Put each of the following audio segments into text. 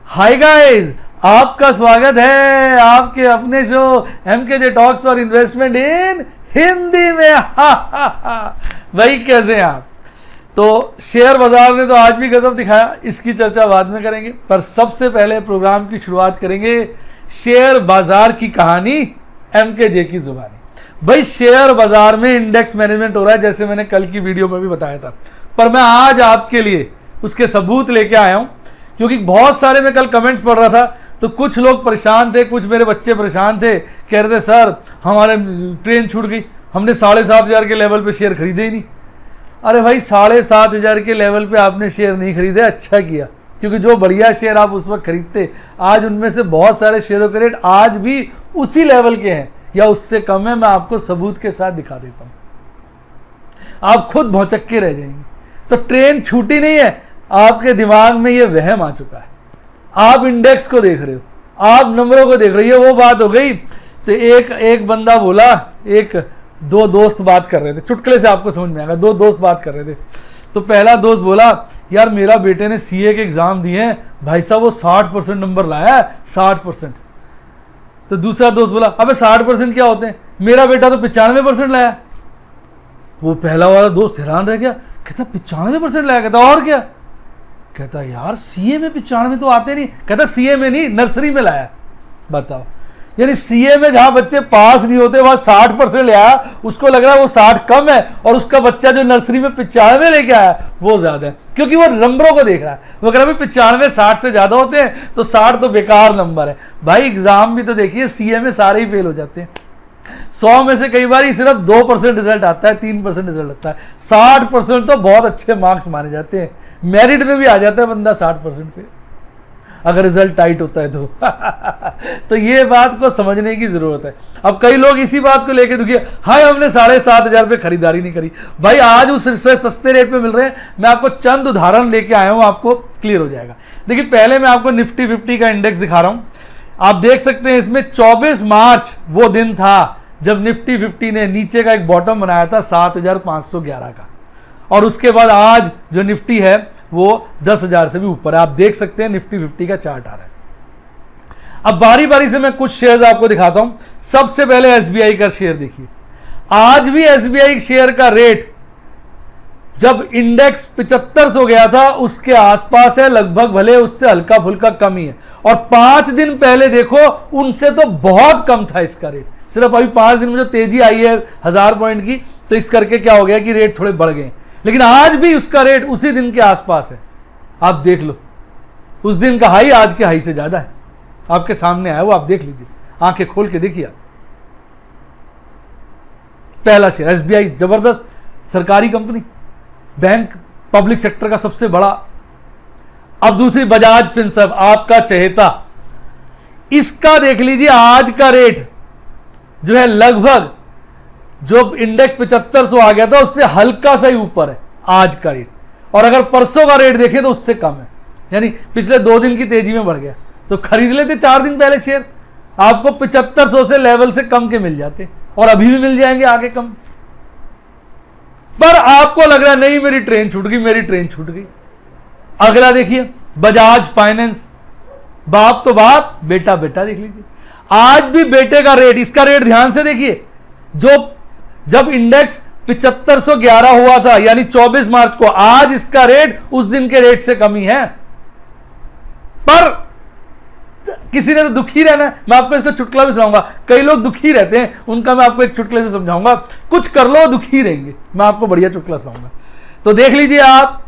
Hi guys, आपका स्वागत है आपके अपने show MKJ talks for investment इन हिंदी में। भाई कैसे हैं आप? तो शेयर बाजार ने तो आज भी गजब दिखाया, इसकी चर्चा बाद में करेंगे, पर सबसे पहले प्रोग्राम की शुरुआत करेंगे शेयर बाजार की कहानी MKJ की जुबानी। भाई शेयर बाजार में इंडेक्स मैनेजमेंट हो रहा है, जैसे मैंने कल की वीडियो में भी बताया था, पर मैं आज आपके लिए उसके सबूत लेके आया हूं, क्योंकि बहुत सारे मैं कल कमेंट्स पढ़ रहा था तो कुछ लोग परेशान थे, कुछ मेरे बच्चे परेशान थे, कह रहे थे सर हमारे ट्रेन छूट गई, हमने 7,500 के लेवल पे शेयर खरीदे ही नहीं। अरे भाई 7,500 के लेवल पे आपने शेयर नहीं खरीदे, अच्छा किया, क्योंकि जो बढ़िया शेयर आप उस वक्त खरीदते, आज उनमें से बहुत सारे शेयरों के रेट आज भी उसी लेवल के हैं या उससे कम है। मैं आपको सबूत के साथ दिखा देता हूं, आप खुद भौचक्के रह जाएंगे। तो ट्रेन छूटी नहीं है, आपके दिमाग में ये वहम आ चुका है, आप इंडेक्स को देख रहे हो, आप नंबरों को देख रही हो, वो बात हो गई। तो एक बंदा बोला, दो दोस्त बात कर रहे थे, चुटकुले से आपको समझ में आएगा, दो दोस्त बात कर रहे थे। तो पहला दोस्त बोला यार मेरा बेटे ने CA के एग्जाम दिए हैं भाई साहब, वो 60% नंबर लाया है, 60%। तो दूसरा दोस्त बोला अबे 60% क्या होते हैं, मेरा बेटा तो 95% लाया। वो पहला वाला दोस्त हैरान रह गया, कहता 95% लाया, कहता और क्या, कहता यार CA में 95 तो आते नहीं, कहता CA में नहीं नर्सरी में लाया। बताओ, यानी CA में जहां बच्चे पास नहीं होते वहां 60% ले आया, उसको लग रहा है वो 60 कम है, और उसका बच्चा जो नर्सरी में 95 लेके आया वो ज्यादा है, क्योंकि वो नंबरों को देख रहा है। वो कह रहा है 95 60 से ज्यादा होते हैं तो 60 तो बेकार नंबर है। भाई एग्जाम भी तो देखिए, CA में सारे ही फेल हो जाते हैं, 100 में से कई बार सिर्फ 2% रिजल्ट आता है, 3% रिजल्ट आता है, 60% तो बहुत अच्छे मार्क्स माने जाते हैं, मेरिट में भी आ जाता है बंदा 60% पे, अगर रिजल्ट टाइट होता है तो। तो ये बात को समझने की जरूरत है। अब कई लोग इसी बात को लेके दुखी है, हाय हमने 7,500 पे खरीदारी नहीं करी। भाई आज उससे सस्ते रेट पे मिल रहे हैं। मैं आपको चंद उदाहरण लेके आया हूं, आपको क्लियर हो जाएगा। देखिए पहले मैं आपको निफ्टी 50 का इंडेक्स दिखा रहा हूं, आप देख सकते हैं इसमें 24 मार्च वो दिन था जब निफ्टी 50 ने नीचे का एक बॉटम बनाया था 7,511 का, और उसके बाद आज जो निफ्टी है वो 10,000 से भी ऊपर है। आप देख सकते हैं निफ्टी 50 का चार्ट आ रहा है। अब बारी बारी से मैं कुछ शेयर्स आपको दिखाता हूं। सबसे पहले SBI का शेयर देखिए, आज भी SBI शेयर का रेट जब इंडेक्स 7500 गया था उसके आसपास है लगभग, भले उससे हल्का फुल्का कम ही है, और 5 दिन पहले देखो उनसे तो बहुत कम था इसका रेट। सिर्फ अभी 5 दिन में जो तेजी आई है 1000 पॉइंट की, तो इस करके क्या हो गया कि रेट थोड़े बढ़ गए, लेकिन आज भी उसका रेट उसी दिन के आसपास है। आप देख लो, उस दिन का हाई आज के हाई से ज्यादा है, आपके सामने आया वो, आप देख लीजिए, आंखें खोल के देखिए। पहला शेयर SBI, जबरदस्त सरकारी कंपनी, बैंक, पब्लिक सेक्टर का सबसे बड़ा। अब दूसरी बजाज फिनसर्व, आपका चहेता, इसका देख लीजिए आज का रेट जो है लगभग, जो इंडेक्स 7500 आ गया था उससे हल्का सा ही ऊपर है आज का रेट, और अगर परसों का रेट देखें तो उससे कम है, यानी पिछले 2 दिन की तेजी में बढ़ गया। तो खरीद लेते 4 दिन पहले शेयर, आपको 7500 से लेवल से कम के मिल जाते, और अभी भी मिल जाएंगे आगे कम। पर आपको लग रहा है नहीं मेरी ट्रेन छूट गई, मेरी ट्रेन छूट गई। अगला देखिए बजाज फाइनेंस, बाप तो बाप, बेटा बेटा, देख लीजिए आज भी बेटे का रेट, इसका रेट ध्यान से देखिए, जो जब इंडेक्स 7511 हुआ था यानी 24 मार्च को, आज इसका रेट उस दिन के रेट से कम ही है। पर किसी ने तो दुखी रहना है, मैं आपको इसका चुटकुला भी सुनाऊंगा। कई लोग दुखी रहते हैं, उनका मैं आपको एक चुटकुले से समझाऊंगा, कुछ कर लो दुखी रहेंगे, मैं आपको बढ़िया चुटकुला सुनाऊंगा। तो देख लीजिए आप,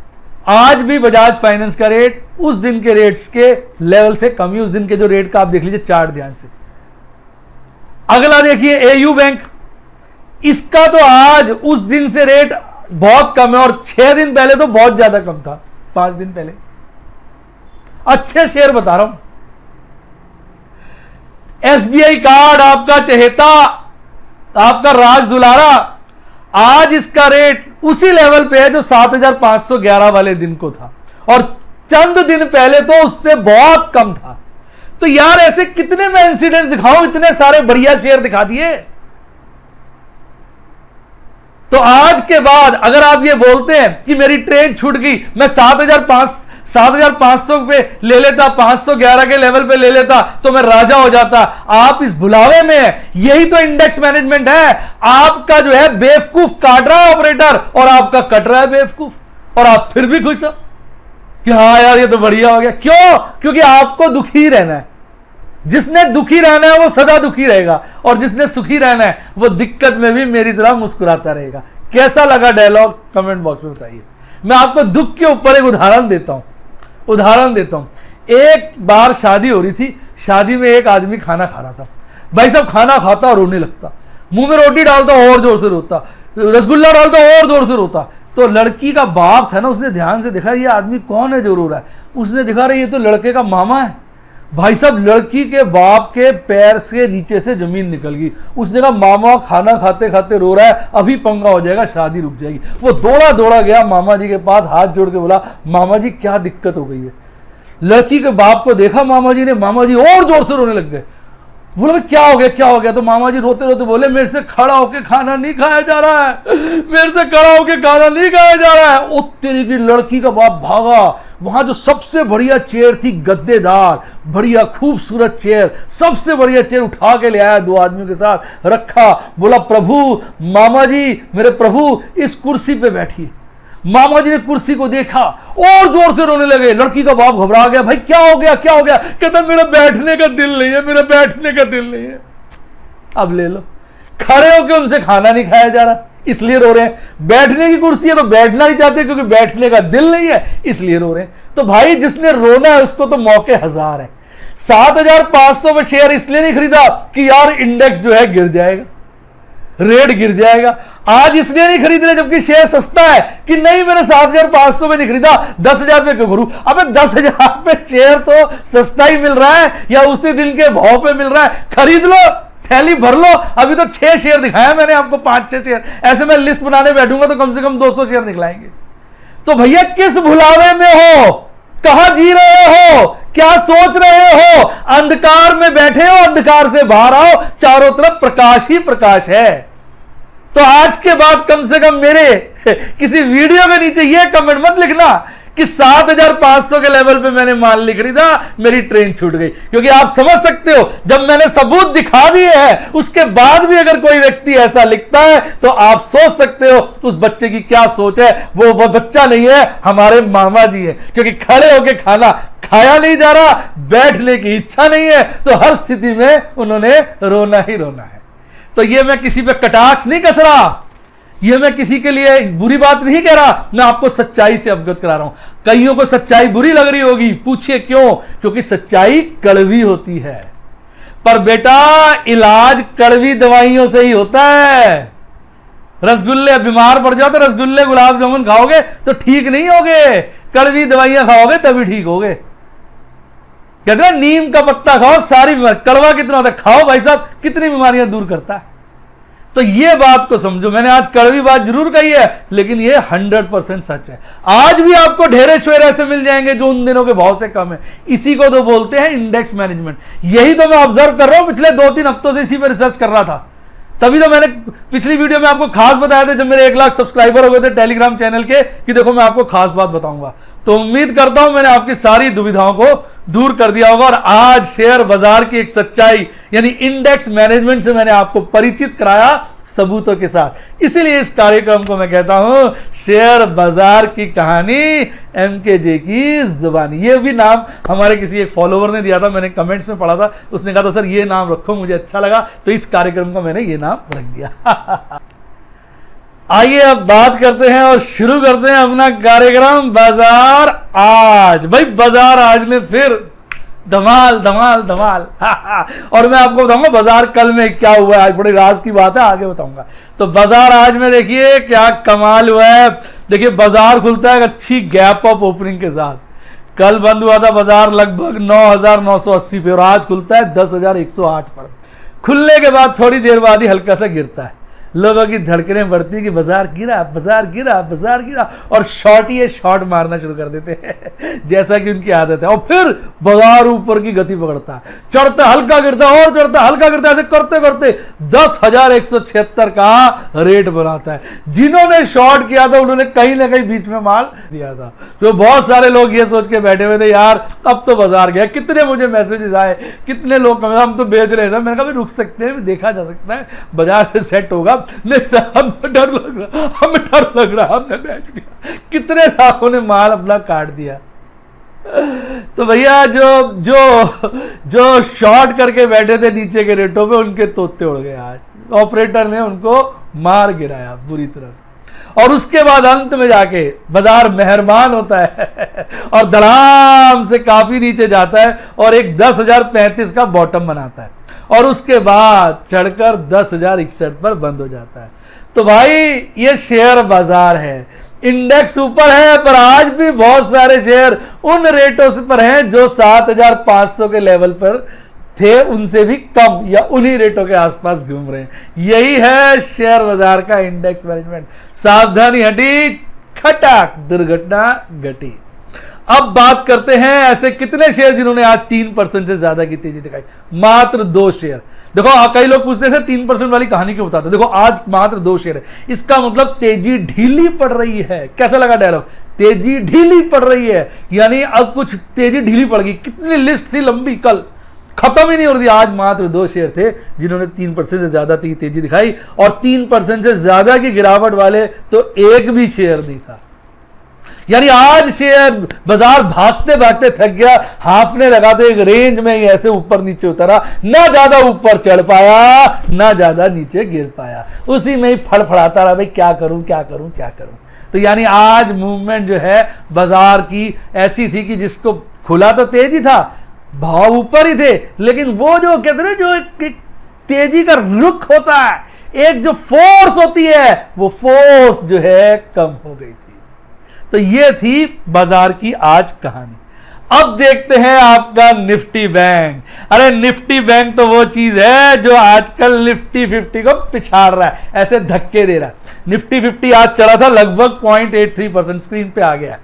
आज भी बजाज फाइनेंस का रेट उस दिन के रेट्स के लेवल से कम ही, उस दिन के जो रेट का आप देख लीजिए चार्ट ध्यान से। अगला देखिए AU बैंक, इसका तो आज उस दिन से रेट बहुत कम है, और 6 दिन पहले तो बहुत ज्यादा कम था, 5 दिन पहले। अच्छे शेयर बता रहा हूं, SBI कार्ड, आपका चहेता, आपका राज दुलारा, आज इसका रेट उसी लेवल पे है जो 7,511 वाले दिन को था, और चंद दिन पहले तो उससे बहुत कम था। तो यार ऐसे कितने मैं इंसिडेंट्स दिखाऊं, इतने सारे बढ़िया शेयर दिखा दिए। तो आज के बाद अगर आप ये बोलते हैं कि मेरी ट्रेन छूट गई, मैं 7,500 पे ले लेता, 511 के लेवल पे ले लेता तो मैं राजा हो जाता। आप इस भुलावे में है। यही तो इंडेक्स मैनेजमेंट है। आपका जो है बेवकूफ काट रहा है ऑपरेटर और आपका कट रहा है बेवकूफ, और आप फिर भी खुश हो कि हाँ यार ये तो बढ़िया हो गया। क्यों? क्योंकि आपको दुखी रहना है। जिसने दुखी रहना है वो सदा दुखी रहेगा, और जिसने सुखी रहना है वो दिक्कत में भी मेरी तरह मुस्कुराता रहेगा। कैसा लगा डायलॉग? कमेंट बॉक्स में बताइए। मैं आपको दुख के ऊपर एक उदाहरण देता हूं। एक बार शादी हो रही थी। शादी में एक आदमी खाना खा रहा था। भाई साहब खाना खाता और रोने लगता, मुंह में रोटी डालता और जोर से रोता, रसगुल्ला डालता और जोर से रोता। तो लड़की का बाप था ना, उसने ध्यान से देखा ये आदमी कौन है जो रो रहा है। उसने देखा रहा ये तो लड़के का मामा है। भाई साहब लड़की के बाप के पैर से नीचे से जमीन निकल गई। उसने कहा मामा खाना खाते खाते रो रहा है, अभी पंगा हो जाएगा, शादी रुक जाएगी। वो दौड़ा दौड़ा गया मामा जी के पास, हाथ जोड़ के बोला मामा जी क्या दिक्कत हो गई है। लड़की के बाप को देखा मामा जी ने, मामा जी और जोर से रोने लग गए। बोला क्या हो गया? तो मामा जी रोते रोते बोले मेरे से खड़ा होके खाना नहीं खाया जा रहा है, मेरे से खड़ा होके खाना नहीं खाया जा रहा है। ओ तेरी की लड़की का बाप भागा। वहां जो सबसे बढ़िया चेयर थी, गद्देदार बढ़िया खूबसूरत चेयर, सबसे बढ़िया चेयर उठा के ले आया, 2 आदमियों के साथ रखा। बोला प्रभु, मामा जी मेरे प्रभु इस कुर्सी पे बैठिए। मामा जी ने कुर्सी को देखा और जोर से रोने लगे। लड़की का बाप घबरा गया, भाई क्या हो गया? कहता मेरा बैठने का दिल नहीं है। अब ले लो, खड़े होकर उनसे खाना नहीं खाया जा रहा इसलिए रो रहे हैं। बैठने की कुर्सी है तो बैठना नहीं चाहते क्योंकि बैठने का दिल नहीं है इसलिए रो रहे हैं। तो भाई जिसने रोना है उसको तो मौके हजार है। 7,500 में शेयर इसलिए नहीं खरीदा कि यार इंडेक्स जो है गिर जाएगा, रेट गिर जाएगा। आज इसलिए नहीं खरीद रहे जबकि शेयर सस्ता है कि नहीं मैंने 7,500 में नहीं खरीदा, 10,000 पे क्यों करूं? अबे 10,000 पे शेयर तो सस्ता ही मिल रहा है या उसी दिन के भाव पे मिल रहा है, खरीद लो, थैली भर लो। अभी तो 6 शेयर दिखाया मैंने आपको, 5-6 शेयर। ऐसे मैं लिस्ट बनाने बैठूंगा तो कम से कम 200 शेयर दिखलाएंगे। तो भैया किस भुलावे में हो? कहां जी रहे हो? क्या सोच रहे हो? अंधकार में बैठे हो, अंधकार से बाहर आओ, चारों तरफ प्रकाश ही प्रकाश है। तो आज के बाद कम से कम मेरे किसी वीडियो के नीचे यह कमेंट मत लिखना कि 7,500 के लेवल पे मैंने माल नहीं खरीदा, मेरी ट्रेन छूट गई। क्योंकि आप समझ सकते हो जब मैंने सबूत दिखा दिए हैं उसके बाद भी अगर कोई व्यक्ति ऐसा लिखता है तो आप सोच सकते हो उस बच्चे की क्या सोच है। वो बच्चा नहीं है, हमारे मामा जी है। क्योंकि खड़े होकर खाना खाया नहीं जा रहा, बैठने की इच्छा नहीं है, तो हर स्थिति में उन्होंने रोना ही रोना है। तो ये मैं किसी पे कटाक्ष नहीं कस रहा, ये मैं किसी के लिए बुरी बात नहीं कह रहा, मैं आपको सच्चाई से अवगत करा रहा हूं। कईयों को सच्चाई बुरी लग रही होगी, पूछिए क्यों? क्योंकि सच्चाई कड़वी होती है। पर बेटा इलाज कड़वी दवाइयों से ही होता है। रसगुल्ले, बीमार पड़ जाओ तो रसगुल्ले गुलाब जामुन खाओगे तो ठीक नहीं होगे, कड़वी दवाइयां खाओगे तभी ठीक होगे। कहते हैं नीम का पत्ता खाओ सारी बीमारी, कड़वा कितना होता है, खाओ भाई साहब कितनी बीमारियां दूर करता है। तो ये बात को समझो, मैंने आज कड़वी बात जरूर कही है लेकिन ये 100% सच है। आज भी आपको ढेरे शेयर ऐसे मिल जाएंगे जो उन दिनों के भाव से कम है। इसी को तो बोलते हैं इंडेक्स मैनेजमेंट। यही तो मैं ऑब्जर्व कर रहा हूं, पिछले 2-3 हफ्तों से इसी पर रिसर्च कर रहा था। तभी तो मैंने पिछली वीडियो में आपको खास बताया था जब मेरे 1 लाख सब्सक्राइबर हो गए थे टेलीग्राम चैनल के, कि देखो मैं आपको खास बात बताऊंगा। तो उम्मीद करता हूं मैंने आपकी सारी दुविधाओं को दूर कर दिया होगा और आज शेयर बाजार की एक सच्चाई यानी इंडेक्स मैनेजमेंट से मैंने आपको परिचित कराया सबूतों के साथ। इसीलिए इस कार्यक्रम को मैं कहता हूं शेयर बाजार की कहानी, एमकेजे की जुबानी। ये भी नाम हमारे किसी एक फॉलोवर ने दिया था, मैंने कमेंट्स में पढ़ा था, उसने कहा था सर ये नाम रखो, मुझे अच्छा लगा तो इस कार्यक्रम का मैंने ये नाम रख दिया। आइए अब बात करते हैं और शुरू करते हैं अपना कार्यक्रम बाजार आज। भाई बाजार आज में फिर धमाल धमाल धमाल। और मैं आपको बताऊंगा बाजार कल में क्या हुआ है, आज बड़ी राज की बात है, आगे बताऊंगा। तो बाजार आज में देखिए क्या कमाल हुआ है। देखिए बाजार खुलता है अच्छी गैप अप ओपनिंग के साथ। कल बंद हुआ था बाजार लगभग 9,980 पे और आज खुलता है 10,108 पर। खुलने के बाद थोड़ी देर बाद ही हल्का सा गिरता है। लोगों की धड़कनें बढ़ती कि बाजार गिरा, बाजार गिरा, बाजार गिरा, और शॉर्ट ही शॉर्ट मारना शुरू कर देते हैं जैसा कि उनकी आदत है। और फिर बाजार ऊपर की गति पकड़ता है, चढ़ता हल्का गिरता और चढ़ता हल्का गिरता, ऐसे करते करते 10,176 का रेट बनाता है। जिन्होंने शॉर्ट किया था उन्होंने कहीं ना कहीं बीच में माल दिया था। तो बहुत सारे लोग ये सोच के बैठे हुए थे यार अब तो बाजार गया। कितने मुझे मैसेजेस आए, कितने लोग हम तो बेच रहे हैं। मैंने कहा रुक सकते हैं, देखा जा सकता है, बाजार सेट होगा। नहीं सर हमें डर लग रहा, हमें डर लग रहा, हमने बेच दिया। कितने लोगों ने माल अपना काट दिया। तो भैया जो जो जो शॉर्ट करके बैठे थे नीचे के रेटों पे, उनके तोते उड़ गए। आज ऑपरेटर ने उनको मार गिराया बुरी तरह से। और उसके बाद अंत में जाके बाजार मेहरबान होता है और धड़ाम से काफी नीचे जाता है और एक 10,035 का बॉटम बनाता है, और उसके बाद चढ़कर 10,061 पर बंद हो जाता है। तो भाई ये शेयर बाजार है, इंडेक्स ऊपर है, पर आज भी बहुत सारे शेयर उन रेटों से पर हैं जो 7,500 के लेवल पर थे, उनसे भी कम या उन्हीं रेटों के आसपास घूम रहे हैं। यही है शेयर बाजार का इंडेक्स मैनेजमेंट। सावधानी हटी, खटाक दुर्घटना घटी। अब बात करते हैं ऐसे कितने शेयर जिन्होंने आज 3% से ज्यादा की तेजी दिखाई। मात्र 2 शेयर। देखो कई लोग पूछते हैं सर 3% वाली कहानी क्यों बताते। देखो आज मात्र 2 शेयर है, इसका मतलब तेजी ढीली पड़ रही है। कैसा लगा डायलॉग, तेजी ढीली पड़ रही है, यानी अब कुछ तेजी ढीली पड़ गई। कितनी लिस्ट थी लंबी, कल खत्म ही नहीं हो रही। आज मात्र 2 शेयर थे जिन्होंने 3% से ज्यादा तेजी दिखाई, और 3% से ज्यादा की गिरावट वाले तो एक भी शेयर नहीं था। यानी आज शेयर बाजार भागते भागते थक गया, हाफने लगा तो एक रेंज में ही ऐसे ऊपर नीचे उतरा, ना ज्यादा ऊपर चढ़ पाया ना ज्यादा नीचे गिर पाया, उसी में ही फड़फड़ाता रहा, भाई क्या करूं क्या करूं क्या करूं। तो यानी आज मूवमेंट जो है बाजार की ऐसी थी कि जिसको खुला तो तेज ही था, भाव ऊपर ही थे, लेकिन वो जो कहते हैं जो एक तेजी का रुख होता है, एक जो फोर्स होती है, वो फोर्स जो है कम हो गई थी। तो ये थी बाजार की आज कहानी। अब देखते हैं आपका निफ्टी बैंक। अरे निफ्टी बैंक तो वो चीज है जो आजकल निफ्टी 50 को पिछाड़ रहा है, ऐसे धक्के दे रहा है। निफ्टी 50 आज चला था लगभग 0.83%, स्क्रीन पे आ गया,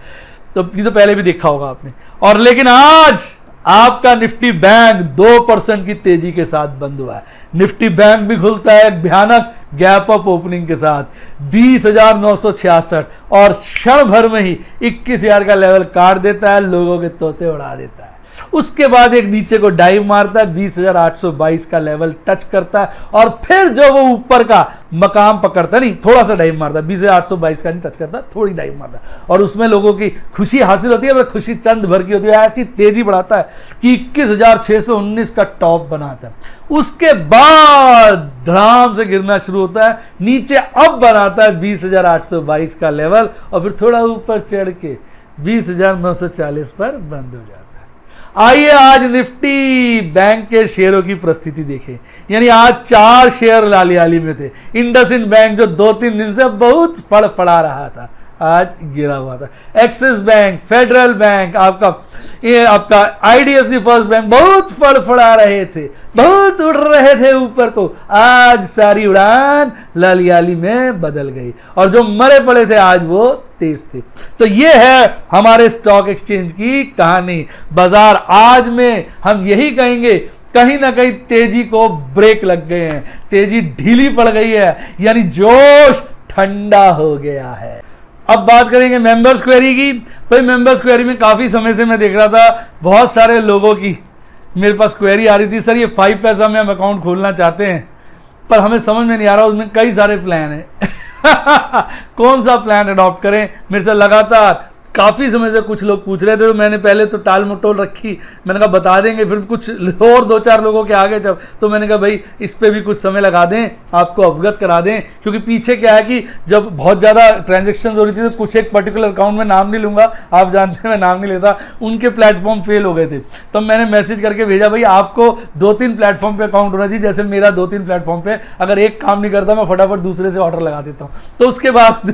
तो ये तो पहले भी देखा होगा आपने। और लेकिन आज आपका निफ्टी बैंक 2% की तेजी के साथ बंद हुआ है। निफ्टी बैंक भी खुलता है भयानक गैप अप ओपनिंग के साथ 20,966, और क्षण भर में ही 21,000 का लेवल काट देता है, लोगों के तोते उड़ा देता है। उसके बाद एक नीचे को डाइव मारता है, 20,822 का लेवल टच करता है, और फिर जो वो ऊपर का मकाम पकड़ता, नहीं थोड़ा सा डाइव मारता है, 20,822 का नहीं टच करता, थोड़ी डाइव मारता है, और उसमें लोगों की खुशी हासिल होती है। वह खुशी चंद भर की होती है, ऐसी तेजी बढ़ाता है कि 21,619 का टॉप बनाता है। उसके बाद धड़ाम से गिरना शुरू होता है, नीचे अब बनाता है 20,822 का लेवल, और फिर थोड़ा ऊपर चढ़ के 20,940 पर बंद हो जाता है। आइए आज निफ्टी बैंक के शेयरों की परिस्थिति देखें। यानी आज 4 शेयर लाली में थे। इंडसइंड बैंक जो 2-3 दिन से बहुत फड़फड़ा रहा था, आज गिरा हुआ था। एक्सिस बैंक, फेडरल बैंक, आपका आईडीएफसी फर्स्ट बैंक बहुत फड़फड़ा रहे थे, बहुत उड़ रहे थे ऊपर को, आज सारी उड़ान लालियाली में बदल गई, और जो मरे पड़े थे आज वो तेज थे। तो ये है हमारे स्टॉक एक्सचेंज की कहानी। बाजार आज में हम यही कहेंगे, कहीं ना कहीं तेजी को ब्रेक लग गए हैं, तेजी ढीली पड़ गई है, यानी जोश ठंडा हो गया है। अब बात करेंगे मेंबर्स क्वेरी की। भाई मेंबर्स क्वेरी में काफ़ी समय से मैं देख रहा था बहुत सारे लोगों की मेरे पास क्वेरी आ रही थी, सर ये 5 पैसा में हम अकाउंट खोलना चाहते हैं पर हमें समझ में नहीं आ रहा, उसमें कई सारे प्लान हैं कौन सा प्लान अडॉप्ट करें। मेरे से लगातार काफ़ी समय से कुछ लोग पूछ रहे थे, तो मैंने पहले तो टाल मटोल रखी, मैंने कहा बता देंगे, फिर कुछ और 2-4 लोगों के आगे जब, तो मैंने कहा भाई इस पे भी कुछ समय लगा दें, आपको अवगत करा दें, क्योंकि पीछे क्या है कि जब बहुत ज़्यादा ट्रांजेक्शन हो रही थी तो कुछ एक पर्टिकुलर अकाउंट में नाम नहीं लूँगा, आप जानते हैं मैं नाम नहीं लेता, उनके प्लेटफॉर्म फेल हो गए थे। तो मैंने मैसेज करके भेजा भाई आपको 2-3 प्लेटफॉर्म पर अकाउंट होना चाहिए, जैसे मेरा 2-3 प्लेटफॉर्म पर अगर एक काम नहीं करता मैं फटाफट दूसरे से ऑर्डर लगा देता हूँ। तो उसके बाद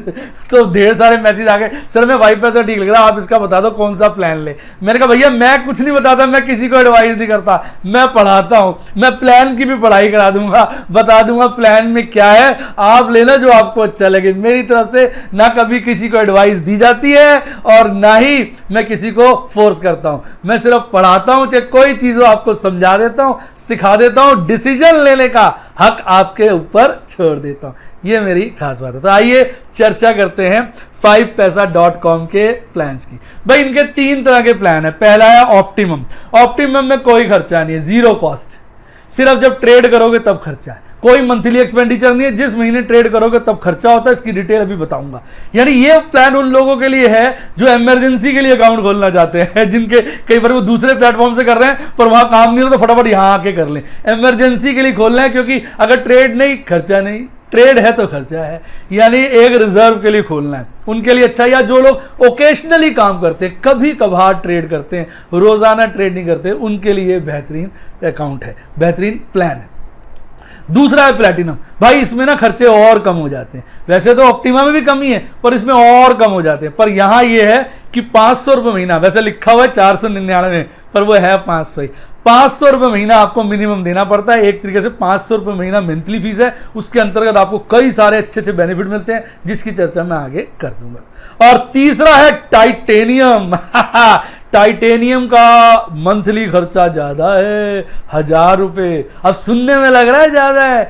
तो ढेर सारे मैसेज आ गए, सर मैं 5 पैसा ठीक लग रहा है, आप इसका बता दो कौन सा प्लान ले। मैंने कहा भैया मैं कुछ नहीं बताता, मैं किसी को एडवाइस नहीं करता, मैं पढ़ाता हूं, मैं प्लान की भी पढ़ाई करा दूंगा, बता दूंगा प्लान में क्या है, आप लेना जो आपको अच्छा लगे। मेरी तरफ से ना कभी किसी को एडवाइस दी जाती है और ना ही मैं किसी को फोर्स करता हूं, मैं सिर्फ पढ़ाता हूं, चाहे कोई चीज हो आपको समझा देता हूं, सिखा देता हूं, डिसीजन लेने का हक आपके ऊपर छोड़ देता हूं। ये मेरी खास बात है। तो आइए चर्चा करते हैं 5paisa.com के प्लान्स की। भाई इनके 3 तरह के प्लान है। पहला है ऑप्टिमम। ऑप्टिमम में कोई खर्चा नहीं है, जीरो कॉस्ट, सिर्फ जब ट्रेड करोगे तब खर्चा है, कोई मंथली एक्सपेंडिचर नहीं है, जिस महीने ट्रेड करोगे तब खर्चा होता है। इसकी डिटेल अभी बताऊंगा। यानी ये प्लान उन लोगों के लिए है जो इमरजेंसी के लिए अकाउंट खोलना चाहते हैं, जिनके कई बार वो दूसरे प्लेटफॉर्म से कर रहे हैं पर वहां काम नहीं हो तो फटाफट यहां आके कर लें। इमरजेंसी के लिए खोलना है, क्योंकि अगर ट्रेड नहीं खर्चा नहीं, ट्रेड है तो खर्चा है, यानी एक रिजर्व के लिए खोलना है उनके लिए अच्छा। या जो लोग ओकेशनली काम करते हैं, कभी कभार ट्रेड करते हैं, रोजाना ट्रेड नहीं करते, उनके लिए बेहतरीन अकाउंट है, बेहतरीन प्लान है। दूसरा है प्लैटिनम। भाई इसमें ना खर्चे और कम हो जाते हैं, वैसे तो ऑप्टिमा में भी कमी है पर इसमें और कम हो जाते हैं। पर यहां ये है कि 500 रुपये महीना, वैसे लिखा हुआ है 499 पर वो है 500 ही। 500 रुपये महीना आपको मिनिमम देना पड़ता है। एक तरीके से 500 रुपये महीना मंथली फीस है, उसके अंतर्गत आपको कई सारे अच्छे अच्छे बेनिफिट मिलते हैं, जिसकी चर्चा मैं आगे कर दूंगा। और तीसरा है टाइटेनियम। टाइटेनियम का मंथली खर्चा ज्यादा है, 1000 रुपये। अब सुनने में लग रहा है ज्यादा है,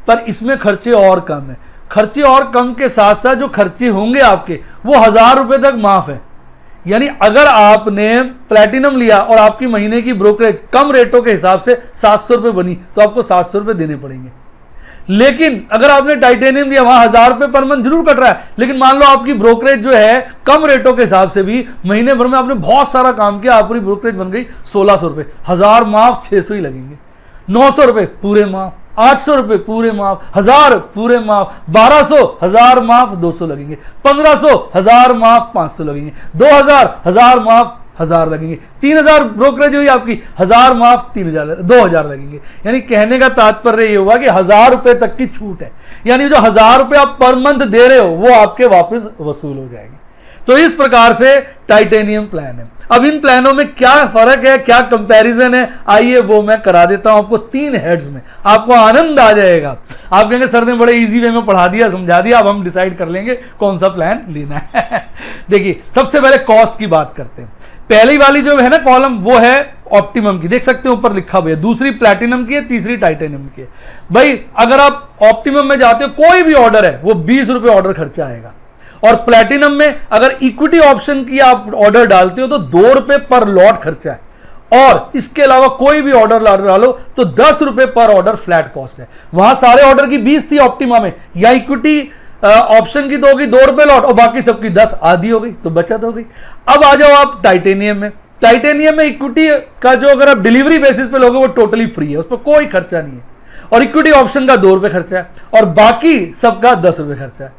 पर इसमें खर्चे और कम है। खर्चे और कम के साथ साथ जो खर्चे होंगे आपके वो 1000 रुपये तक माफ है। यानी अगर आपने प्लैटिनम लिया और आपकी महीने की ब्रोकरेज कम रेटों के हिसाब से 700 रुपये बनी तो आपको 700 रुपये देने पड़ेंगे। लेकिन अगर आपने टाइटेनियम लिया, वहां 1000 रुपये पर मंथ जरूर कट रहा है, लेकिन मान लो आपकी ब्रोकरेज जो है कम रेटों के हिसाब से भी महीने भर में आपने बहुत सारा काम किया, आपकी ब्रोकरेज बन गई 1600 रुपये। 1000 माफ 600 ही लगेंगे, 900 रुपये पूरे माफ, 800 रुपये पूरे माफ, 1000 पूरे माफ, 1200 1000 माफ 200 लगेंगे, 1500 1000 माफ 500 लगेंगे, 2000 1000 माफ 1000 लगेंगे, 3000 ब्रोकरेज हुई आपकी, 1000 माफ 2000 लगेंगे। यानी कहने का तात्पर्य ये हुआ कि 1000 रुपए तक की छूट है, यानी जो 1000 रुपए आप पर मंथ दे रहे हो वो आपके वापस वसूल हो जाएंगे। तो इस प्रकार से टाइटेनियम प्लान है। अब इन प्लानों में क्या फर्क है, क्या कंपैरिजन है, आइए वो मैं करा देता हूं आपको 3 हेड्स में, आपको आनंद आ जाएगा। आप कहेंगे सर ने बड़े इजी वे में पढ़ा दिया, समझा दिया, अब हम डिसाइड कर लेंगे कौन सा प्लान लेना है। देखिए सबसे पहले कॉस्ट की बात करते हैं। पहली वाली जो है ना कॉलम, वो है ऑप्टिमम की, देख सकते हैं ऊपर लिखा हुआ है। दूसरी प्लैटिनम की है, तीसरी टाइटेनियम की है। भाई अगर आप ऑप्टिमम में जाते हो, कोई भी ऑर्डर है वो 20 रुपए ऑर्डर खर्चा आएगा, और प्लैटिनम में अगर इक्विटी ऑप्शन की आप ऑर्डर डालते हो तो 2 रुपए पर लॉट खर्चा है, और इसके अलावा कोई भी ऑर्डर डालो तो 10 रुपए पर ऑर्डर फ्लैट कॉस्ट है। वहां सारे ऑर्डर की 20 थी ऑप्टिमा में, या इक्विटी ऑप्शन की तो होगी 2 रुपए लॉट और बाकी सबकी 10 आधी हो गई, तो बचत हो गई। अब आ जाओ आप टाइटेनियम में। टाइटेनियम में इक्विटी का जो अगर आप डिलीवरी बेसिस पे लोगे वो टोटली फ्री है, उस पर कोई खर्चा नहीं है, और इक्विटी ऑप्शन का 2 रुपए खर्चा है और बाकी सबका 10 रुपए खर्चा है।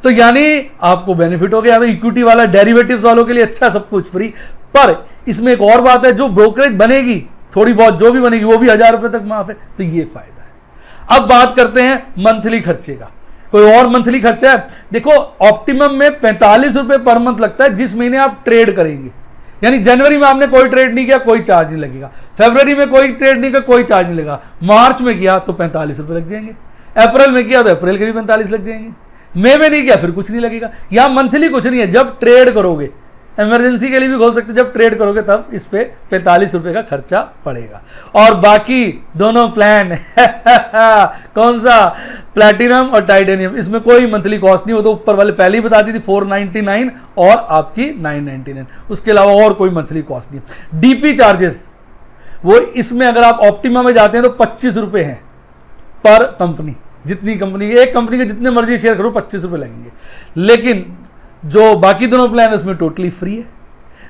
तो यानी आपको बेनिफिट हो गया। तो इक्विटी वाला डेरिवेटिव्स वालों के लिए अच्छा, सब कुछ फ्री। पर इसमें एक और बात है, जो ब्रोकरेज बनेगी थोड़ी बहुत जो भी बनेगी वो भी 1000 रुपए तक माफ है, तो ये फायदा है। अब बात करते हैं मंथली खर्चे का। कोई और मंथली खर्चा है? देखो ऑप्टिमम में 45 रुपए पर मंथ लगता है जिस महीने आप ट्रेड करेंगे। यानी जनवरी में आपने कोई ट्रेड नहीं किया, कोई चार्ज नहीं लगेगा। फरवरी में कोई ट्रेड नहीं किया, कोई चार्ज नहीं लगेगा। मार्च में किया तो 45 रुपए लग जाएंगे, अप्रैल में किया तो अप्रैल के भी 45 लग जाएंगे, मई में नहीं किया फिर कुछ नहीं लगेगा। यहां मंथली कुछ नहीं है, जब ट्रेड करोगे, इमरजेंसी के लिए भी खोल सकते, जब ट्रेड करोगे तब इस पे 45 रुपए का खर्चा पड़ेगा। और बाकी दोनों प्लान कौन सा, प्लैटिनम और टाइटेनियम, इसमें कोई मंथली कॉस्ट नहीं। वो तो ऊपर वाले पहले ही बता दी थी 499 और आपकी 999, उसके अलावा और कोई मंथली कॉस्ट नहीं। डीपी चार्जेस वो इसमें अगर आप ऑप्टिमा में जाते हैं तो 25 रुपए हैं पर कंपनी, जितनी कंपनी, एक कंपनी के जितने मर्जी शेयर करो 25 रुपए लगेंगे। लेकिन जो बाकी दोनों प्लान है उसमें टोटली फ्री है।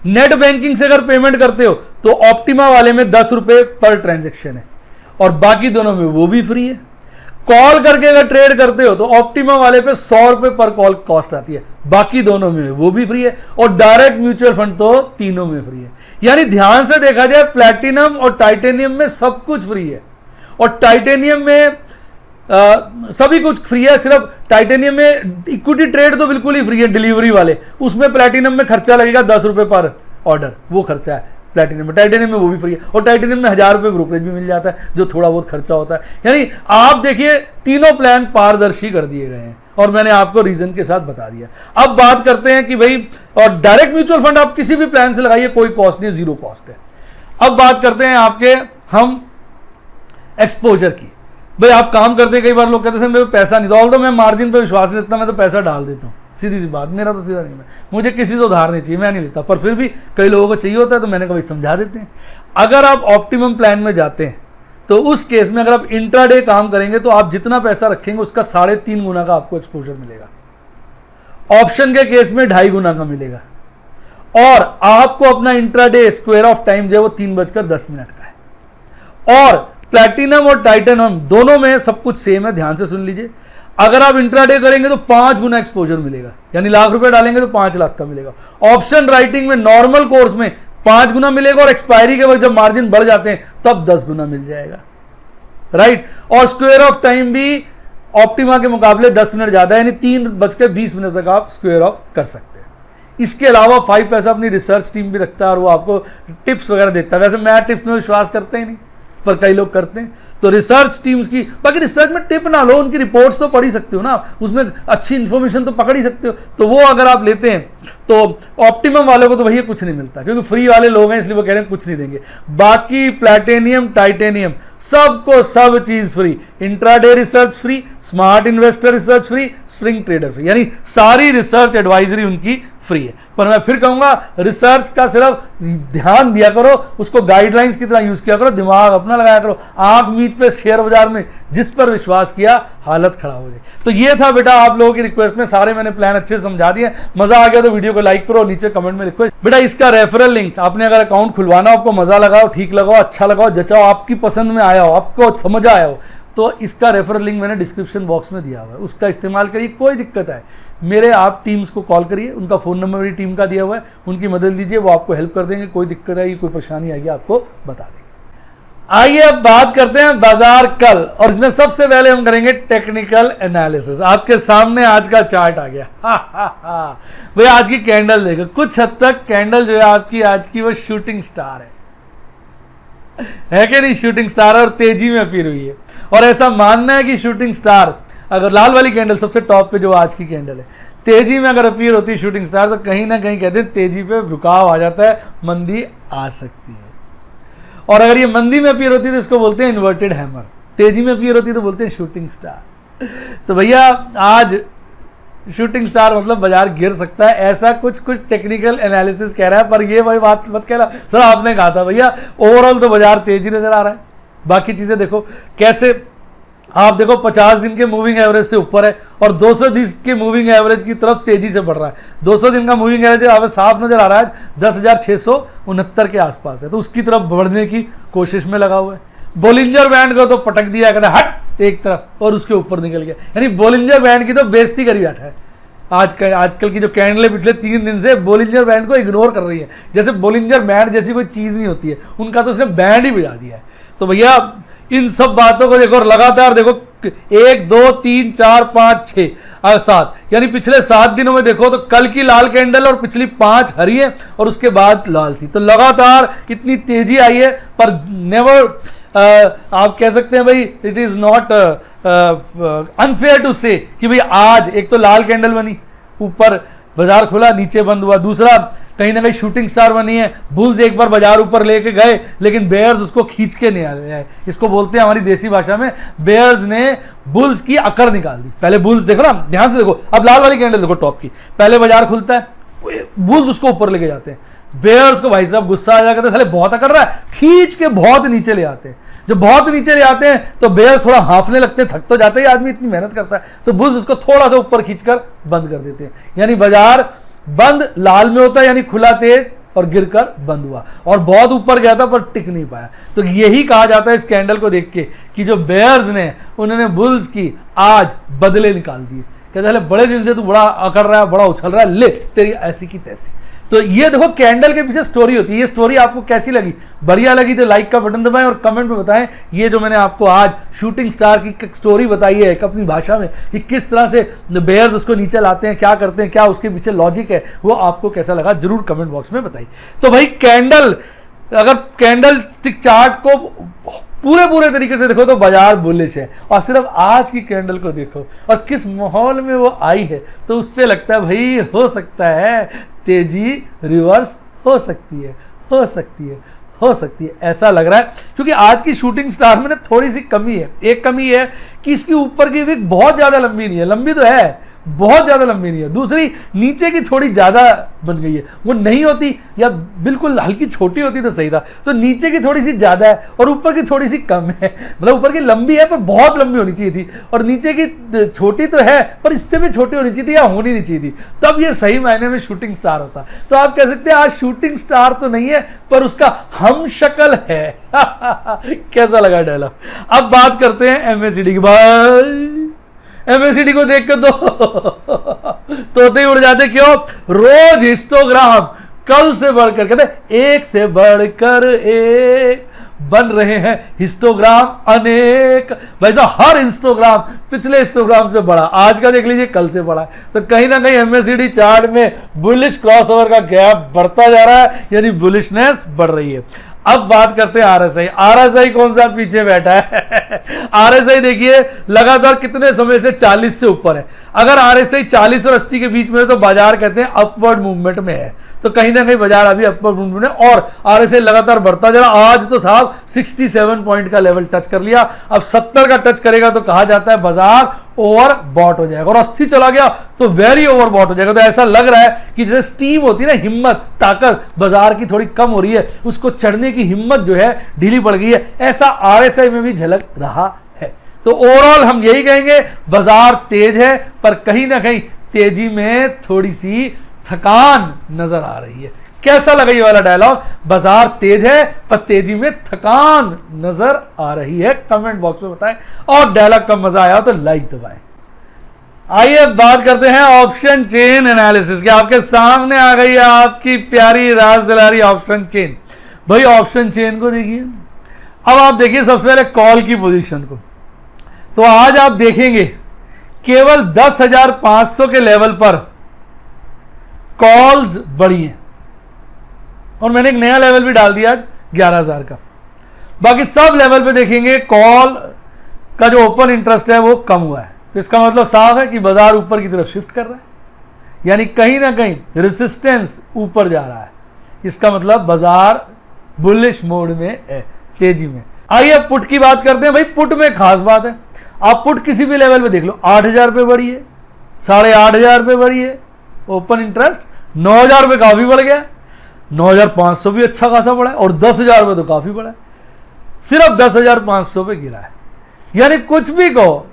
नेट बैंकिंग से अगर पेमेंट करते हो तो ऑप्टिमा वाले में 10 रुपए पर ट्रांजैक्शन है और बाकी दोनों में वो भी फ्री है। कॉल करके अगर ट्रेड करते हो तो ऑप्टिमा वाले पे 100 रुपए पर कॉल कॉस्ट आती है, बाकी दोनों में वो भी फ्री है। और डायरेक्ट म्यूचुअल फंड तो तीनों में फ्री है। यानी ध्यान से देखा जाए प्लैटिनम और टाइटेनियम में सब कुछ फ्री है, और टाइटेनियम में सभी कुछ फ्री है, सिर्फ टाइटेनियम में इक्विटी ट्रेड तो बिल्कुल ही फ्री है, डिलीवरी वाले, उसमें प्लैटिनम में खर्चा लगेगा 10 रुपए पर ऑर्डर, वो खर्चा है प्लैटिनम में। टाइटेनियम में वो भी फ्री है, और टाइटेनियम में 1000 रुपए ब्रोकरेज भी मिल जाता है, जो थोड़ा बहुत खर्चा होता है। यानी आप देखिए तीनों प्लान पारदर्शी कर दिए गए हैं, और मैंने आपको रीजन के साथ बता दिया। अब बात करते हैं कि भाई, और डायरेक्ट म्यूचुअल फंड आप किसी भी प्लान से लगाइए, कोई कॉस्ट नहीं, जीरो कॉस्ट है। अब बात करते हैं आपके हम एक्सपोजर की। भाई आप काम करते हैं, कई बार लोग कहते हैं मेरे पैसा नहीं, तो मैं मार्जिन पे विश्वास नहीं रखता, मैं तो पैसा डाल देता हूँ, सीधी सी बात, मेरा तो सीधा नहीं, मुझे किसी से उधार नहीं चाहिए, मैं नहीं लेता, पर फिर भी कई लोगों को चाहिए होता है, तो मैंने कभी समझा देते हैं। अगर आप ऑप्टिमम प्लान में जाते हैं तो उस केस में अगर आप इंट्राडे काम करेंगे तो आप जितना पैसा रखेंगे उसका 3.5 गुना का आपको एक्सपोजर मिलेगा। ऑप्शन के केस में 2.5 गुना का मिलेगा, और आपको अपना इंट्राडे स्क्वायर ऑफ टाइम जो है वो 3:10 का है। और प्लैटिनम और टाइटेनियम दोनों में सब कुछ सेम है, ध्यान से सुन लीजिए। अगर आप इंट्राडे करेंगे तो 5 गुना एक्सपोजर मिलेगा, यानी लाख रुपए डालेंगे तो 5 लाख का मिलेगा। ऑप्शन राइटिंग में नॉर्मल कोर्स में 5 गुना मिलेगा, और एक्सपायरी के वक्त जब मार्जिन बढ़ जाते हैं तब 10 गुना मिल जाएगा, राइट। और स्क्वायर ऑफ टाइम भी ऑप्टिमा के मुकाबले 10 मिनट ज्यादा है, यानी 3:20 तक आप स्क्वायर ऑफ कर सकते हैं। इसके अलावा 5 पैसा अपनी रिसर्च टीम भी रखता है, और वो आपको टिप्स वगैरह देता है। वैसे मैं टिप्स में विश्वास करते ही नहीं, पर कई लोग करते हैं, तो रिसर्च टीम्स की, बाकी रिसर्च में टिप ना लो, उनकी रिपोर्ट्स तो पढ़ ही सकते हो ना, उसमें अच्छी इंफॉर्मेशन तो पकड़ ही सकते हो, तो वो अगर आप लेते हैं तो ऑप्टिमम वालों को तो भैया कुछ नहीं मिलता, क्योंकि फ्री वाले लोग हैं, इसलिए वो कह रहे हैं कुछ नहीं देंगे। बाकी प्लैटिनियम, टाइटेनियम, सबको सब चीज free, intraday research free, smart investor research free, swing trader free, यानी सारी रिसर्च एडवाइजरी उनकी फ्री है। पर मैं फिर कहूंगा, रिसर्च का सिर्फ ध्यान दिया करो, उसको गाइडलाइंस की तरह यूज किया करो, दिमाग अपना लगाया करो, आंख मीच पे शेयर बाजार में जिस पर विश्वास किया हालत खराब हो जाए। तो ये था बेटा आप लोगों की रिक्वेस्ट में, सारे मैंने प्लान अच्छे से समझा दिए। मजा आ गया तो वीडियो को लाइक करो, नीचे कमेंट में लिखो बेटा इसका रेफरल लिंक, आपने अगर अकाउंट खुलवाना हो, आपको मजा लगाओ, ठीक लगाओ, अच्छा लगाओ, जचाओ, आपकी पसंद में आया हो, आपको समझ आया हो, तो इसका रेफरल लिंक मैंने डिस्क्रिप्शन बॉक्स में दिया हुआ है, उसका इस्तेमाल करिए। कोई दिक्कत है मेरे आप टीम्स को कॉल करिए, उनका फ़ोन नंबर मेरी टीम का दिया हुआ है, उनकी मदद लीजिए, वो आपको हेल्प कर देंगे। कोई दिक्कत आएगी, कोई परेशानी आएगी, आपको बता देंगे। आइए अब बात करते हैं बाजार कल, और इसमें सबसे पहले हम करेंगे टेक्निकल एनालिसिस। आपके सामने आज का चार्ट आ गया, भाई आज की कैंडल देखो, कुछ हद तक कैंडल जो है आपकी आज की वो शूटिंग स्टार है कि नहीं, शूटिंग स्टार, और तेजी में अपीयर हुई है। और ऐसा मानना है कि शूटिंग स्टार, अगर लाल वाली कैंडल सबसे टॉप पे जो आज की कैंडल है, तेजी में अगर अपीयर होती है शूटिंग स्टार, तो कहीं ना कहीं कहते हैं तेजी पे रुकाव आ जाता है, मंदी आ सकती है। और अगर ये मंदी में अपीयर होती है तो इसको बोलते हैं इन्वर्टेड हैमर, तेजी में अपीयर होती है तो बोलते हैं शूटिंग स्टार। तो भैया आज शूटिंग स्टार मतलब बाजार गिर सकता है, ऐसा कुछ टेक्निकल एनालिसिस कह रहा है। पर ये वही बात मत कहना सर आपने कहा था, भैया ओवरऑल तो बाजार तेजी नजर आ रहा है। बाकी चीजें देखो कैसे, आप देखो 50 दिन के मूविंग एवरेज से ऊपर है, और 200 दिन के मूविंग एवरेज की तरफ तेजी से बढ़ रहा है। 200 दिन का मूविंग एवरेज आप साफ नजर आ रहा है 10,669 के आसपास है, तो उसकी तरफ बढ़ने की कोशिश में लगा हुआ है। बोलिंजर बैंड को तो पटक दिया, कहते हट एक तरफ, और उसके ऊपर निकल गया, यानी बोलिंजर बैंड की तो बेइज्जती करी बैठा है। आजकल की जो कैंडलें पिछले 3 दिन से बोलिंजर बैंड को इग्नोर कर रही है, जैसे बोलिंजर बैंड जैसी कोई चीज नहीं होती है, उनका तो सिर्फ बैंड ही बजा दिया है। तो भैया इन सब बातों को देखो, लगातार देखो 1 2 3 4 5 6 7, यानी पिछले 7 दिनों में देखो तो कल की लाल कैंडल और पिछली 5 हरी है, और उसके बाद लाल थी। तो लगातार इतनी तेजी आई है, पर नेवर आप कह सकते हैं भाई it is not unfair to say कि भाई आज एक तो लाल कैंडल बनी, ऊपर बाजार खुला, नीचे बंद हुआ। दूसरा कहीं ना कहीं शूटिंग स्टार बनी है, बुल्स एक बार बाजार ऊपर लेके गए, लेकिन बेयर्स उसको खींच के नहीं आए। इसको बोलते हैं हमारी देसी भाषा में, बेयर्स ने बुल्स की अकड़ निकाल दी। पहले बुल्स देखो ना, ध्यान से देखो, अब लाल वाली कैंडल देखो टॉप की, पहले बाजार खुलता है, बुल्स उसको ऊपर लेके जाते हैं, बेयर्स को भाई साहब गुस्सा आ जाता है, साले बहुत अकड़ रहा है, खींच के बहुत नीचे ले आते हैं। जब बहुत नीचे ले आते हैं तो बेयर्स थोड़ा हांफने लगते हैं, थक तो जाते ही आदमी, इतनी मेहनत करता है, तो बुल्स उसको थोड़ा सा ऊपर खींचकर बंद कर देते हैं। यानी बाजार बंद लाल में होता है, यानी खुला तेज और गिरकर बंद हुआ, और बहुत ऊपर गया था पर टिक नहीं पाया। तो यही कहा जाता है इस कैंडल को देख के कि जो बेयर्स ने, उन्होंने बुल्स की आज बदले निकाल दिए। कहते हैं बड़े दिन से तू बड़ा अकड़ रहा है, बड़ा उछल रहा है, ले तेरी ऐसी की तैसी। तो ये देखो कैंडल के पीछे स्टोरी होती है। ये स्टोरी आपको कैसी लगी? बढ़िया लगी तो लाइक का बटन दबाएं और कमेंट में बताएं ये जो मैंने आपको आज शूटिंग स्टार की स्टोरी बताई है अपनी भाषा में कि किस तरह से बेयर्स उसको नीचे लाते हैं, क्या करते हैं, क्या उसके पीछे लॉजिक है, वो आपको कैसा लगा जरूर कमेंट बॉक्स में बताइए। तो भाई कैंडल, अगर कैंडल स्टिक चार्ट को पूरे तरीके से देखो तो बाजार बुलिश है, और सिर्फ आज की कैंडल को देखो और किस माहौल में वो आई है तो उससे लगता है भाई हो सकता है तेजी रिवर्स हो सकती है, हो सकती है, हो सकती है, ऐसा लग रहा है। क्योंकि आज की शूटिंग स्टार में ना थोड़ी सी कमी है। एक कमी है कि इसकी ऊपर की विक बहुत ज्यादा लंबी नहीं है, लंबी तो है, बहुत ज्यादा लंबी नहीं है। दूसरी नीचे की थोड़ी ज्यादा बन गई है, वो नहीं होती या बिल्कुल हल्की छोटी होती तो सही था। तो नीचे की थोड़ी सी ज्यादा है और ऊपर की थोड़ी सी कम है, मतलब ऊपर की लंबी है पर बहुत लंबी होनी चाहिए थी, और नीचे की छोटी तो है पर इससे भी छोटी होनी चाहिए थी या होनी नहीं चाहिए थी, तब ये सही मायने में शूटिंग स्टार होता। तो आप कह सकते हैं आज शूटिंग स्टार तो नहीं है पर उसका हम शक्ल है। कैसा लगा डायलॉग? अब बात करते हैं एमएससीडी की। भाई एमएससीडी को देख के तोते ही उड़ जाते। क्यों? रोज हिस्टोग्राम कल से बढ़कर, कहते एक से बढ़कर एक बन रहे हैं हिस्टोग्राम अनेक। भाई साहब हर हिस्टोग्राम पिछले हिस्टोग्राम से बड़ा, आज का देख लीजिए कल से बड़ा है। तो कहीं ना कहीं एमएससीडी चार्ट में बुलिश क्रॉसओवर का गैप बढ़ता जा रहा है, यानी बुलिशनेस बढ़ रही है। अब बात करते हैं आरएसआई। आरएसआई कौन सा पीछे बैठा है? आरएसआई देखिए लगातार कितने समय से 40 से ऊपर है। अगर आरएसआई 40 और 80 के बीच में है तो बाजार कहते हैं अपवर्ड मूवमेंट में है। तो कहीं ना कहीं बाजार अभी अपवर्ड मूवमेंट में, और आरएसआई लगातार बढ़ता जा रहा। आज तो साहब 67 पॉइंट का लेवल टच कर लिया। अब 70 का टच करेगा तो कहा जाता है बाजार ओवर बॉट हो जाएगा, और 80 चला गया तो वेरी ओवर बॉट हो जाएगा। तो ऐसा लग रहा है कि जैसे स्टीम होती है ना, हिम्मत, ताकत बाजार की थोड़ी कम हो रही है, उसको चढ़ने की हिम्मत जो है ढीली पड़ गई है, ऐसा आरएसआई में भी झलक रहा है। तो ओवरऑल हम यही कहेंगे बाजार तेज है पर कहीं ना कहीं तेजी में थोड़ी सी थकान नजर आ रही है। कैसा लगा ये वाला डायलॉग? बाजार तेज है पर तेजी में थकान नजर आ रही है, कमेंट बॉक्स में बताएं। और डायलॉग का मजा आया तो लाइक दबाएं। आइए बात करते हैं ऑप्शन चेन एनालिसिस की। आपके सामने आ गई है आपकी प्यारी राज दुलारी ऑप्शन चेन। भाई ऑप्शन चेन को देखिए। अब आप देखिए सबसे पहले कॉल की पोजीशन को। तो आज आप देखेंगे केवल 10,500 के लेवल पर कॉल्स बढ़ी हैं, और मैंने एक नया लेवल भी डाल दिया आज 11,000 का। बाकी सब लेवल पे देखेंगे कॉल का जो ओपन इंटरेस्ट है वो कम हुआ है। तो इसका मतलब साफ है कि बाजार ऊपर की तरफ शिफ्ट कर रहा है, यानी कहीं ना कहीं रेसिस्टेंस ऊपर जा रहा है। इसका मतलब बाजार बुलिश मोड में है, तेजी में। आइए पुट की बात करते हैं। भाई पुट में खास बात है, आप पुट किसी भी लेवल पे देख लो, 8,000 रुपये बढ़ी है, 8,500 रुपये बढ़ी है ओपन इंटरेस्ट, 9,000 रुपये काफी बढ़ गया, 9,500 भी अच्छा खासा बढ़ा है, और 10,000 रुपये तो काफी बढ़ा है। सिर्फ 10,500 पे गिरा है, यानी कुछ भी कहो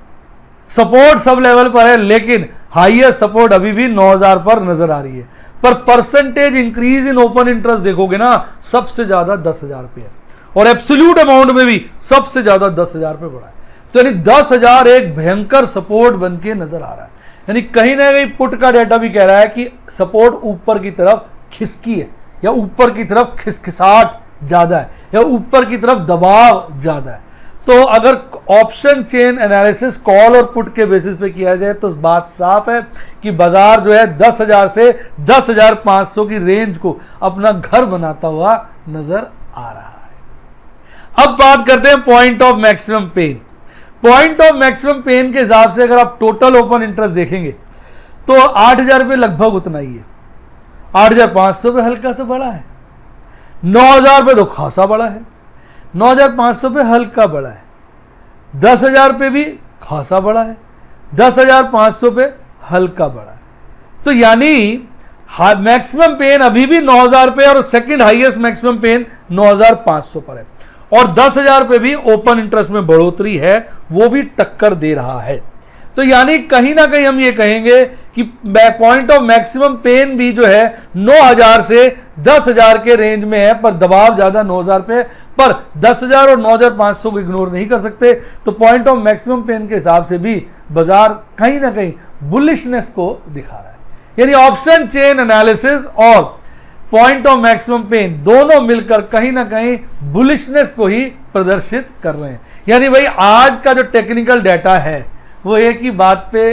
सपोर्ट सब लेवल पर है, लेकिन हाईएस्ट सपोर्ट अभी भी 9,000 पर नजर आ रही है। पर percentage increase in open interest देखोगे ना, सबसे ज्यादा 10,000 पे है, और एब्सोल्यूट अमाउंट में भी सबसे ज्यादा 10,000 पे बढ़ा है। तो यानी 10,000 एक भयंकर सपोर्ट बन के नजर आ रहा है। यानी कहीं ना कहीं पुट का डेटा भी कह रहा है कि सपोर्ट ऊपर की तरफ खिसकी है, या ऊपर की तरफ खिसखिसाहट ज्यादा है, या ऊपर की तरफ दबाव ज्यादा है। तो अगर ऑप्शन चेन एनालिसिस कॉल और पुट के बेसिस पे किया जाए तो बात साफ है कि बाजार जो है 10,000 से 10,500 की रेंज को अपना घर बनाता हुआ नजर आ रहा है। अब बात करते हैं point of maximum pain. Point of maximum pain के हिसाब से अगर आप टोटल ओपन इंटरेस्ट देखेंगे तो 8,000 रुपये लगभग उतना ही है। 8,500 पे हल्का सा बड़ा है, 9,000 पे तो खासा बड़ा है, 9,500 पे हल्का बड़ा है, 10,000 पे भी खासा बड़ा है, 10,500 पे हल्का बड़ा है। तो यानी मैक्सिमम पेन अभी भी 9,000 पे, और सेकंड हाईएस्ट मैक्सिमम पेन 9,500 पर है, और 10,000 पे भी ओपन इंटरेस्ट में बढ़ोतरी है, वो भी टक्कर दे रहा है। तो यानी कहीं ना कहीं हम ये कहेंगे कि पॉइंट ऑफ मैक्सिमम पेन भी जो है 9,000 से 10,000 के रेंज में है, पर दबाव ज्यादा 9,000 पे, पर 10,000 और 9,500 को इग्नोर नहीं कर सकते। तो पॉइंट ऑफ मैक्सिमम पेन के हिसाब से भी बाजार कहीं ना कहीं बुलिशनेस को दिखा रहा है। यानी ऑप्शन चेन एनालिसिस और पॉइंट ऑफ मैक्सिमम पेन दोनों मिलकर कहीं ना कहीं बुलिशनेस को ही प्रदर्शित कर रहे हैं। यानी भाई आज का जो टेक्निकल डाटा है वो एक ही बात पे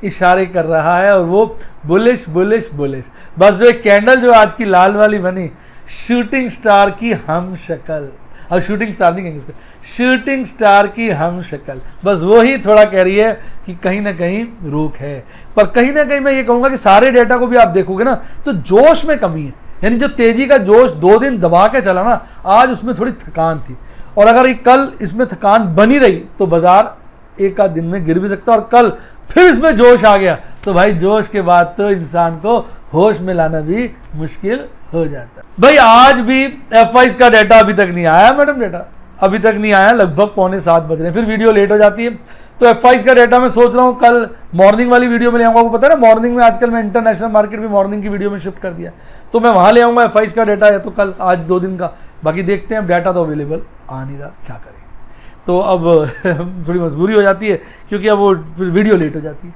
इशारे कर रहा है, और वो बुलिश बुलिश बुलिश। बस जो एक कैंडल जो आज की लाल वाली बनी, शूटिंग स्टार की हम शक्ल, अब शूटिंग स्टार नहीं कहेंगे इसको, शूटिंग स्टार की हम शक्ल, बस वो ही थोड़ा कह रही है कि कहीं ना कहीं रुक है। पर कहीं ना कहीं मैं ये कहूंगा कि सारे डेटा को भी आप देखोगे ना तो जोश में कमी है। यानी जो तेजी का जोश 2 दिन दबा के चला ना, आज उसमें थोड़ी थकान थी, और अगर कल इसमें थकान बनी रही तो बाजार एक आध दिन में गिर भी सकता है, और कल फिर इसमें जोश आ गया तो भाई जोश के बाद तो इंसान को होश में लाना भी मुश्किल हो जाता है। भाई आज भी F5 का डाटा अभी तक नहीं आया, मैडम डाटा अभी तक नहीं आया, लगभग 6:45 बज रहे हैं, फिर वीडियो लेट हो जाती है। तो F5 का डाटा मैं सोच रहा हूँ कल मॉर्निंग वाली वीडियो में ले आऊंगा। आपको पता है ना मॉर्निंग में आजकल मैं इंटरनेशनल मार्केट भी मॉर्निंग की वीडियो में शिफ्ट कर दिया, तो मैं वहां ले आऊंगा F5 का डाटा, या तो कल, आज 2 दिन का। बाकी देखते हैं, डाटा तो अवेलेबल आ नहीं रहा, क्या करें। तो अब थोड़ी मजबूरी हो जाती है क्योंकि अब वो वीडियो लेट हो जाती है।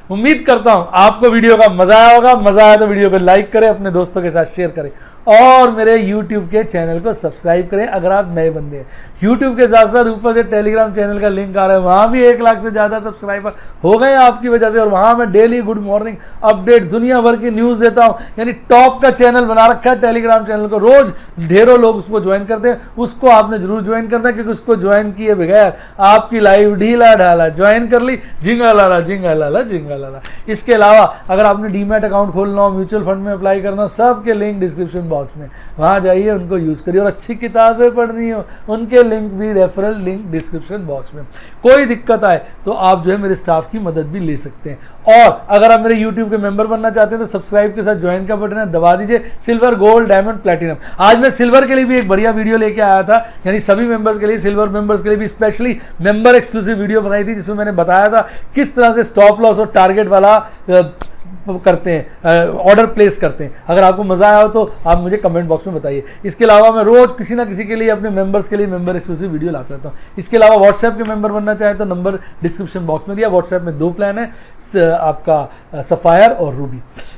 उम्मीद करता हूं आपको वीडियो का मजा आया होगा। मजा आया तो वीडियो को लाइक करें, अपने दोस्तों के साथ शेयर करें, और मेरे YouTube के चैनल को सब्सक्राइब करें अगर आप नए बंदे हैं। YouTube के साथ साथ ऊपर से टेलीग्राम चैनल का लिंक आ रहा है, वहाँ भी 1 लाख से ज़्यादा सब्सक्राइबर हो गए आपकी वजह से, और वहाँ मैं डेली गुड मॉर्निंग अपडेट दुनिया भर की न्यूज़ देता हूँ। यानी टॉप का चैनल बना रखा है टेलीग्राम चैनल को, रोज ढेरों लोग उसको ज्वाइन करते हैं। उसको आपने जरूर ज्वाइन करना है, क्योंकि उसको ज्वाइन किए बगैर आपकी लाइव ढीला ढाला ज्वाइन कर ली, झिंगा लाला झिंगा लाला झिंगा लाला। इसके अलावा अगर आपने डीमैट अकाउंट खोलना हो, म्यूचुअल फंड में अप्लाई करना, सबके लिंक डिस्क्रिप्शन बॉक्स में, वहां जाइए, उनको यूज करिए। और अच्छी किताबें पढ़नी हो, उनके लिंक भी, रेफरल लिंक डिस्क्रिप्शन बॉक्स में। कोई दिक्कत आए तो आप जो है मेरे स्टाफ की मदद भी ले सकते हैं। और अगर आप मेरे YouTube के मेंबर बनना चाहते हैं तो सब्सक्राइब के साथ ज्वाइन का बटन है, दबा दीजिए। Silver, gold, diamond, platinum. आज मैं सिल्वर के लिए भी एक बढ़िया वीडियो लेके आया था, यानी सभी मेंबर्स के लिए, सिल्वर मेंबर्स के लिए भी स्पेशली मेंबर एक्सक्लूसिव वीडियो बनाई थी, जिसमें मैंने बताया था किस तरह से स्टॉप लॉस और टारगेट वाला करते हैं, ऑर्डर प्लेस करते हैं। अगर आपको मजा आया हो तो आप मुझे कमेंट बॉक्स में बताइए। इसके अलावा मैं रोज किसी ना किसी के लिए, अपने मेंबर्स के लिए मेंबर एक्सक्लूसिव वीडियो लाता रहता हूँ। इसके अलावा व्हाट्सएप के मेंबर बनना चाहे तो नंबर डिस्क्रिप्शन बॉक्स में दिया। व्हाट्सएप में 2 प्लान है, आपका सफायर और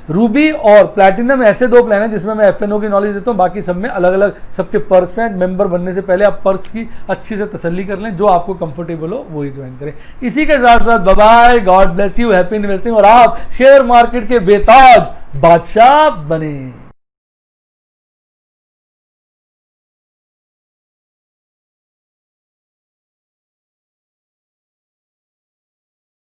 रूबी और प्लैटिनम, ऐसे 2 प्लान हैं जिसमें मैं FNO की नॉलेज देता हूँ। बाकी सब में अलग अलग सबके पर्क्स हैं। मेंबर बनने से पहले आप पर्क्स की अच्छी से तसल्ली कर लें, जो आपको कंफर्टेबल हो वही ज्वाइन करें। इसी के साथ साथ bye bye, God bless you, happy investing, और आप शेयर मार्केट के बेताज बादशाह बने।